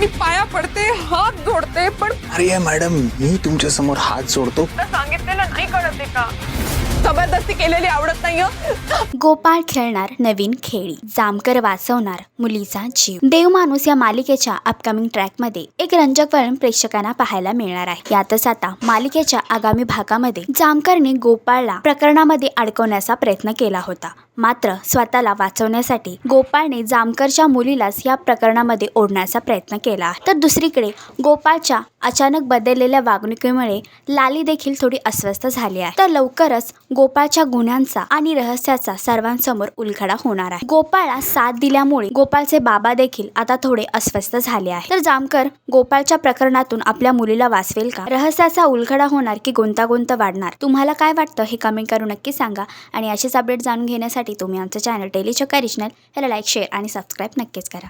मी पाया पडते, हात जोडते, पण अरे मॅडम, मी तुमच्या समोर हात जोडतो. सांगितलेलं नाही कळत आहे का? जबरदस्ती केलेली आवडत नाही हं. गोपाळ खेळणार नवीन खेळी, जामकर वाचवणार मुलीचा जीव. देवमाणूस या मालिकेच्या अपकमिंग ट्रॅकमध्ये एक रंजक वळण प्रेक्षकांना पाहायला मिळणार आहे. यातच आता मालिकेच्या आगामी भागामध्ये जामकरने गोपाळला प्रकरणामध्ये अडकवण्याचा प्रयत्न केला होता. मात्र स्वतःला वाचवण्यासाठी गोपाळने जामकरच्या मुलीलाच या प्रकरणामध्ये ओढण्याचा प्रयत्न केला आहे. तर दुसरीकडे गोपाळच्या अचानक बदललेल्या वागणुकीमुळे लाली देखील थोडी अस्वस्थ झाली आहे. तर लवकरच गोपाळच्या गुन्ह्यांचा आणि रहस्याचा सर्वांसमोर उलगडा होणार आहे. गोपाळला साथ दिल्यामुळे गोपाळचे बाबा देखील आता थोडे अस्वस्थ झाले आहे. तर जामकर गोपाळच्या प्रकरणातून आपल्या मुलीला वाचवेल का? रहस्याचा उलगडा होणार की गुंतागुंत वाढणार? तुम्हाला काय वाटतं हे कमेंट करून नक्की सांगा. आणि अशीच अपडेट जाणून घेण्यासाठी तुम्ही आमचं चॅनल डेली चक्का रिजनल याला लाईक, शेअर आणि सबस्क्राईब नक्कीच करा.